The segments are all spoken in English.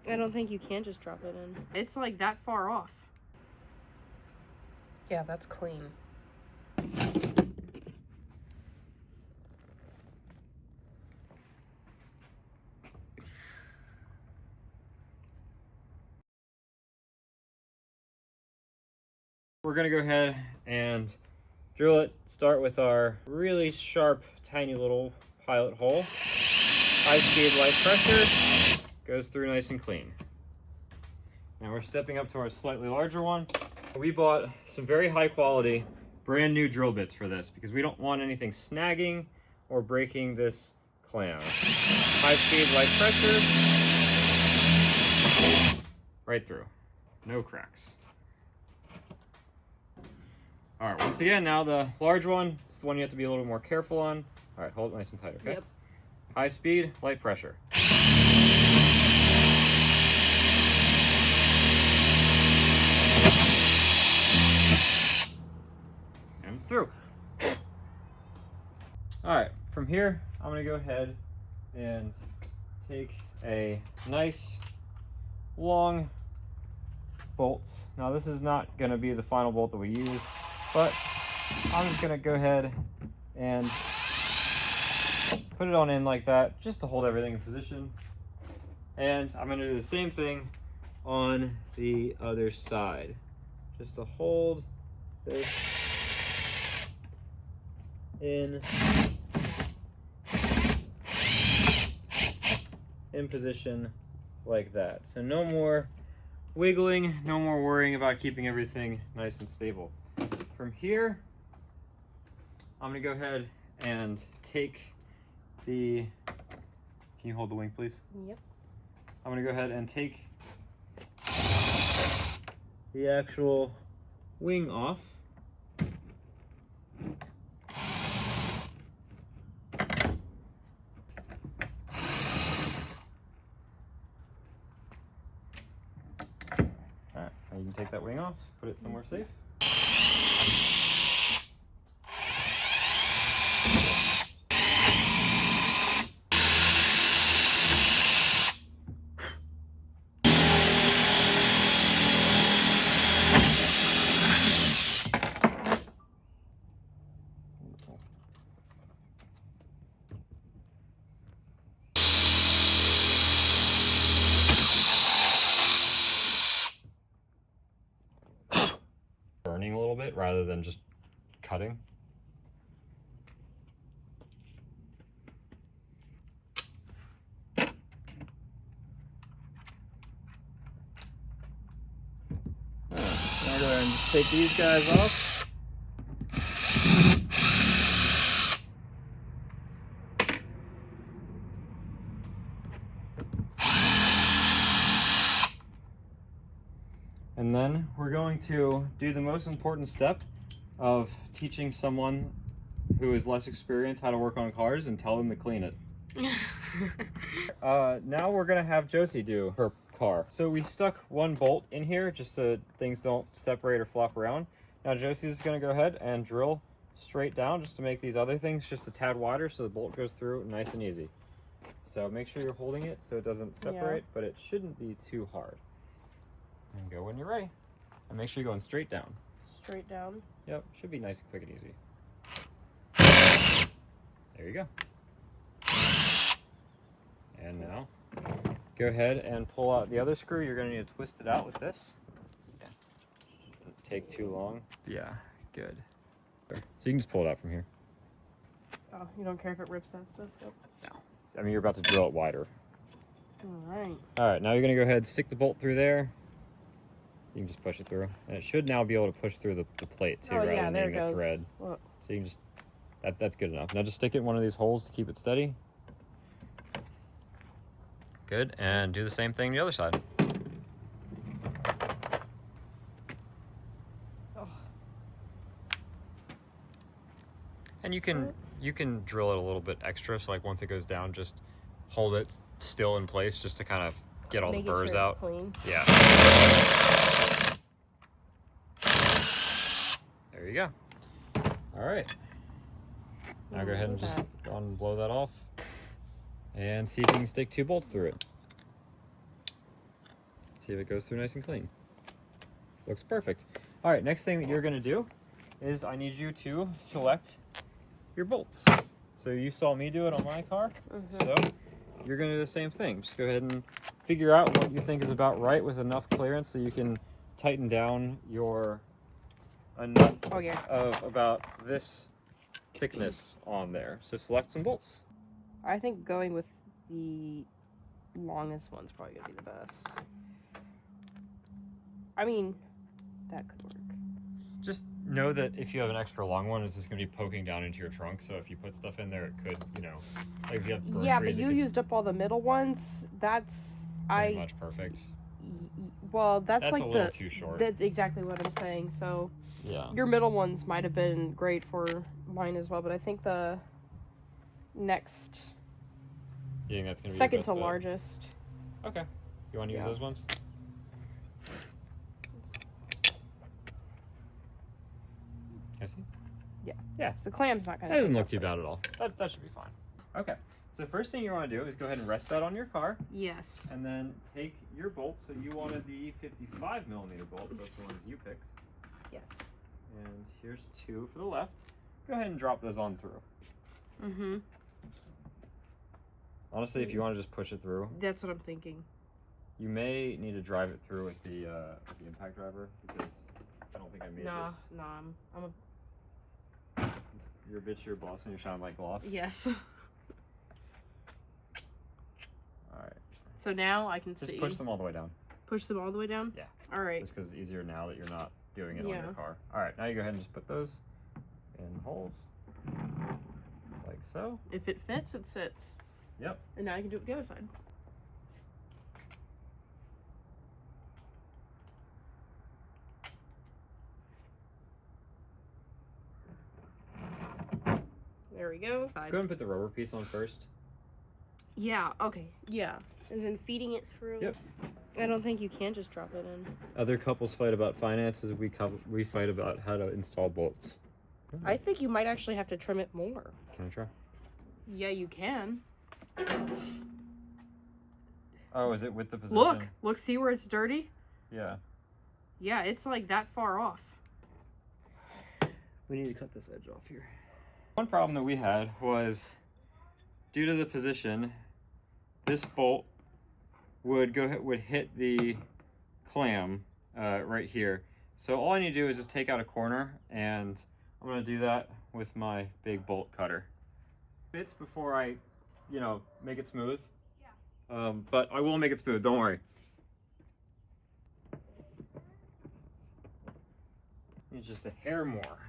I don't think you can just drop it in. It's like that far off. Yeah, that's clean. We're gonna go ahead and drill it. Start with our really sharp, tiny little pilot hole. High speed, light pressure, goes through nice and clean. Now we're stepping up to our slightly larger one. We bought some very high quality, brand new drill bits for this because we don't want anything snagging or breaking this clam. High speed, light pressure, right through, no cracks. All right, once again, now the large one is the one you have to be a little more careful on. All right, hold it nice and tight, okay? Yep. High speed, light pressure. And it's through. All right, from here, I'm gonna go ahead and take a nice long bolt. Now this is not gonna be the final bolt that we use, but I'm just gonna go ahead and put it on in like that, just to hold everything in position. And I'm gonna do the same thing on the other side, just to hold this in position like that. So no more wiggling, no more worrying about keeping everything nice and stable. From here, I'm gonna go ahead and take the, can you hold the wing please? Yep. I'm gonna go ahead and take the actual wing off. Alright, now you can take that wing off, put it somewhere safe. Burning a little bit rather than just cutting. Now go ahead and just take these guys off. And then we're going to do the most important step of teaching someone who is less experienced how to work on cars and tell them to clean it. Now we're gonna have Josie do her car. So we stuck one bolt in here just so things don't separate or flop around. Now Josie's gonna go ahead and drill straight down just to make these other things just a tad wider so the bolt goes through nice and easy. So make sure you're holding it so it doesn't separate, but it shouldn't be too hard. And go when you're ready. And make sure you're going straight down. Straight down? Yep, should be nice and quick and easy. There you go. And now, go ahead and pull out the other screw. You're gonna need to twist it out with this. Yeah. Doesn't take too long. Yeah, good. So you can just pull it out from here. Oh, you don't care if it rips that stuff? Yep. No. I mean, you're about to drill it wider. Alright. Alright, now you're gonna go ahead and stick the bolt through there. You can just push it through. And it should now be able to push through the plate too, rather than needing a thread. Look. So you can just, that's good enough. Now just stick it in one of these holes to keep it steady. Good, and do the same thing the other side. Oh. And you can drill it a little bit extra, so like once it goes down, just hold it still in place just to kind of get all the burrs out. Clean. Yeah. There you go. All right. Now go ahead and just go on and blow that off and see if you can stick 2 bolts through it. See if it goes through nice and clean. Looks perfect. All right, next thing that you're gonna do is I need you to select your bolts. So you saw me do it on my car, so you're gonna do the same thing. Just go ahead and figure out what you think is about right with enough clearance so you can tighten down your a nut of about this thickness on there. So select some bolts. I think going with the longest one's probably gonna be the best. I mean, that could work. Just know that if you have an extra long one, it's just going to be poking down into your trunk. So if you put stuff in there, it could, you know, like if you have groceries. Yeah, but you used up all the middle ones. That's pretty much perfect. Well, that's like a little too short. That's exactly what I'm saying. So yeah, your middle ones might have been great for mine as well, but I think the next you think that's going to be second the best to bet? Largest. Okay, you want to use those ones? I see. Yeah. So the clam's not gonna. That doesn't look too bad at all. That should be fine. Okay. So first thing you want to do is go ahead and rest that on your car. Yes. And then take your bolt. So you wanted the 55 millimeter bolts. That's the ones you picked. Yes. And here's 2 for the left. Go ahead and drop those on through. Mm-hmm. Honestly, if you want to just push it through. That's what I'm thinking. You may need to drive it through with the impact driver because I don't think I made this. No, I'm a. You're a bitch, you're a boss, and you're shining like gloss. Yes. Alright. So now I can see. Just push them all the way down. Push them all the way down? Yeah. Alright. Just because it's easier now that you're not doing it on your car. Alright, now you go ahead and just put those in holes. Like so. If it fits, it sits. Yep. And now I can do it with the other side. There we go. Go ahead and put the rubber piece on first. Yeah, okay. Yeah. As in feeding it through? Yep. I don't think you can just drop it in. Other couples fight about finances. We fight about how to install bolts. I think you might actually have to trim it more. Can I try? Yeah, you can. Oh, is it with the position? Look, see where it's dirty? Yeah. Yeah, it's like that far off. We need to cut this edge off here. One problem that we had was, due to the position, this bolt would hit the clam right here. So all I need to do is just take out a corner, and I'm gonna do that with my big bolt cutter. Fits before I, make it smooth. Yeah. But I will make it smooth. Don't worry. It's just a hair more.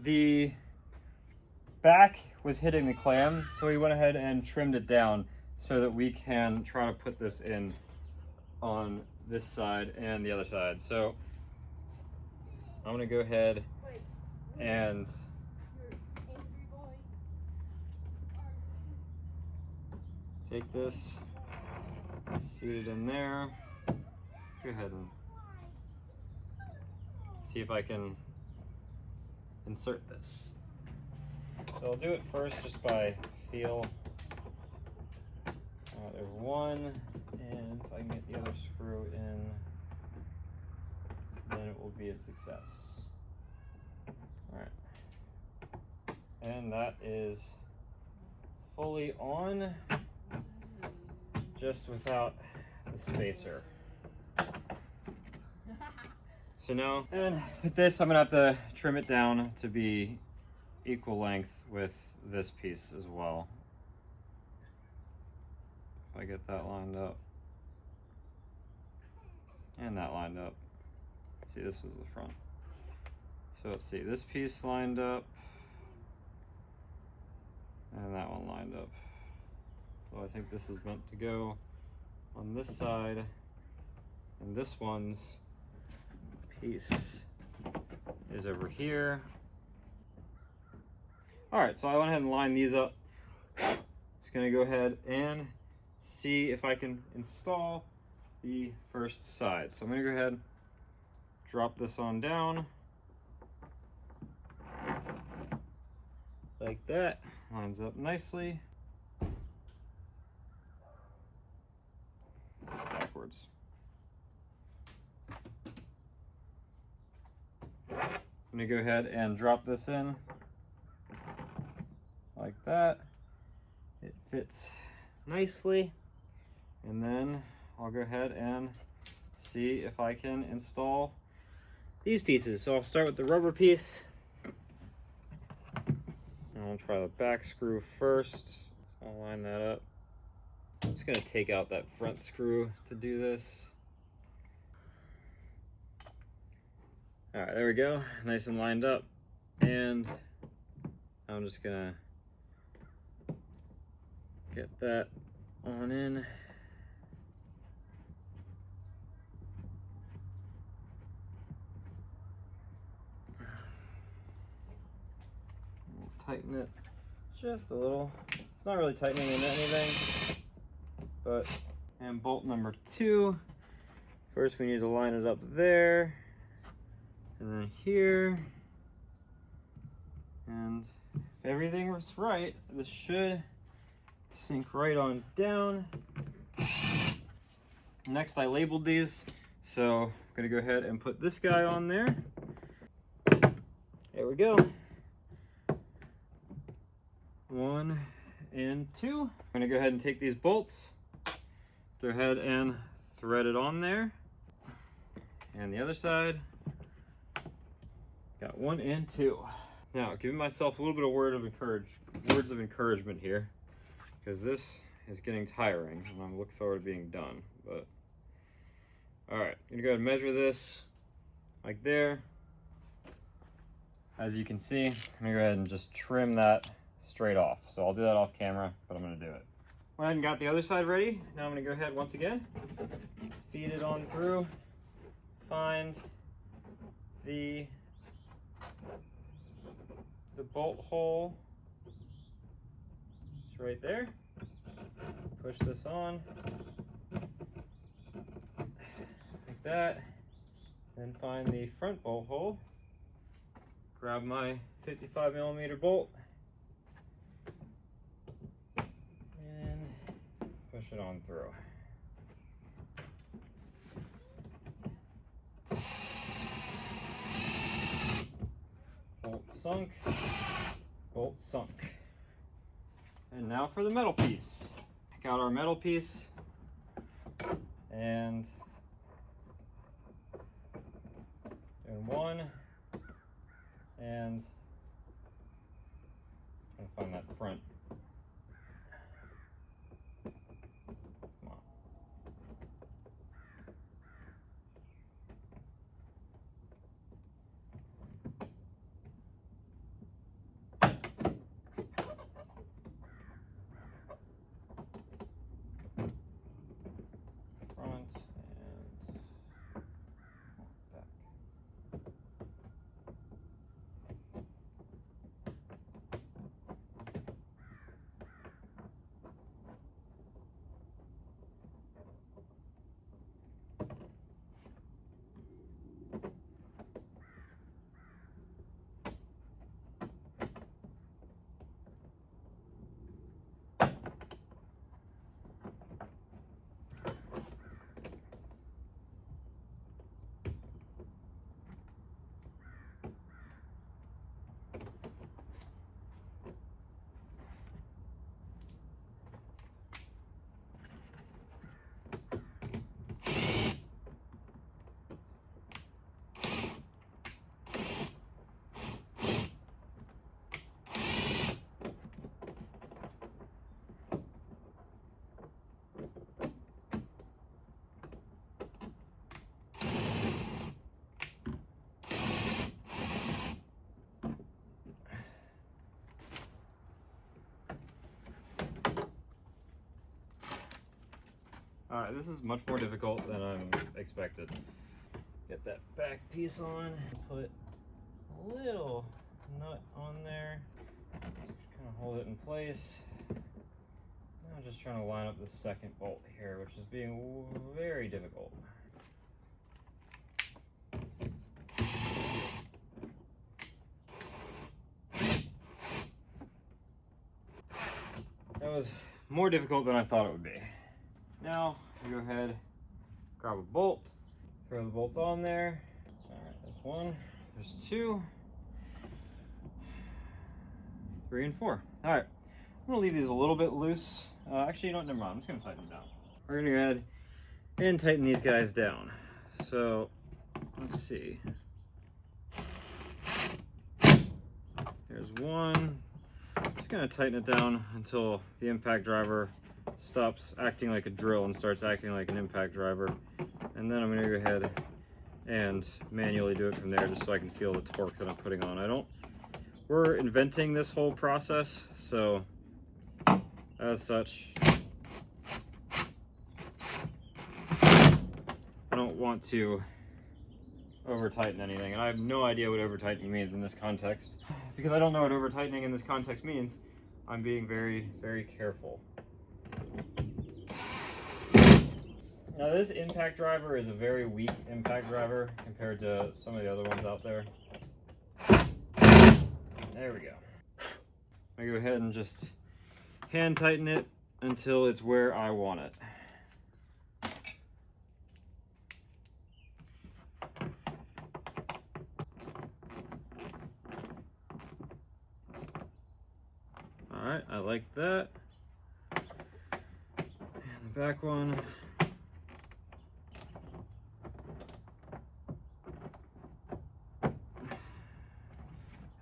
The back was hitting the clam, so we went ahead and trimmed it down so that we can try to put this in on this side and the other side. So I'm gonna go ahead and take this, seat it in there. Go ahead and see if I can insert this. So I'll do it first just by feel. There's one, and if I can get the other screw in, then it will be a success. Alright. And that is fully on, just without the spacer. So now, and with this, I'm gonna have to trim it down to be equal length with this piece as well. If I get that lined up, and that lined up. See, this was the front. So let's see, this piece lined up, and that one lined up. So I think this is meant to go on this side, and this one's piece is over here. All right, so I went ahead and lined these up. Just gonna go ahead and see if I can install the first side. So I'm gonna go ahead, drop this on down like that. Lines up nicely. Backwards. I'm gonna go ahead and drop this in like that. It fits nicely. And then I'll go ahead and see if I can install these pieces. So I'll start with the rubber piece. And I'll try the back screw first. I'll line that up. I'm just gonna take out that front screw to do this. All right, there we go, nice and lined up. And I'm just gonna get that on in. Tighten it just a little. It's not really tightening in anything, but, and bolt number 2. First we need to line it up there, and then here, and if everything was right, this should sink right on down. Next, I labeled these, so I'm gonna go ahead and put this guy on there. There we go. 1 and 2. I'm gonna go ahead and take these bolts, go ahead and thread it on there. And the other side, got 1 and 2. Now, giving myself a little bit of words of encouragement here, because this is getting tiring, and I'm looking forward to being done. But all right, I'm gonna go ahead and measure this like there. As you can see, I'm gonna go ahead and just trim that straight off. So I'll do that off camera, but I'm gonna do it. Went ahead and got the other side ready. Now I'm gonna go ahead once again, feed it on through, find the bolt hole. It's right there. Push this on like that. Then find the front bolt hole. Grab my 55mm bolt and push it on through. Bolt sunk, bolt sunk. And now for the metal piece. Pick out our metal piece and doing 1 and trying to find that front. Come on. Front and back. All right, this is much more difficult than I expected. Get that back piece on, put a little nut on there, just kind of hold it in place. Now I'm just trying to line up the second bolt here, which is being very difficult. was more difficult than I thought it would be. Now, I go ahead, grab a bolt, throw the bolt on there. All right, there's 1, there's 2, 3, and 4. All right, I'm gonna leave these a little bit loose. Actually, you know what, never mind, I'm just gonna tighten them down. We're gonna go ahead and tighten these guys down. So, let's see. There's 1. Just gonna tighten it down until the impact driver stops acting like a drill and starts acting like an impact driver. And then I'm gonna go ahead and manually do it from there just so I can feel the torque that I'm putting on. We're inventing this whole process, so as such, I don't want to over tighten anything, and I have no idea what over tightening means in this context. Because I don't know what over tightening in this context means, I'm being very, very careful. Now this impact driver is a very weak impact driver compared to some of the other ones out there. There we go. I go ahead and just hand tighten it until it's where I want it. All right, I like that. And the back one.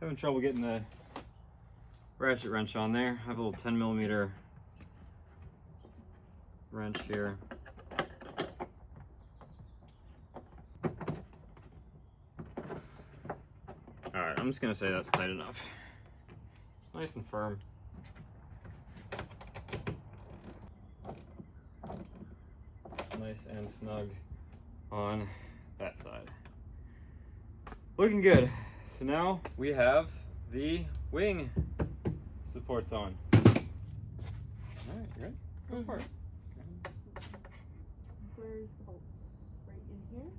Having trouble getting the ratchet wrench on there. I have a little 10mm wrench here. All right, I'm just gonna say that's tight enough. It's nice and firm. Nice and snug on that side. Looking good. So now we have the wing supports on. All right, you ready? Go for it. Where's the bolts? Right in here?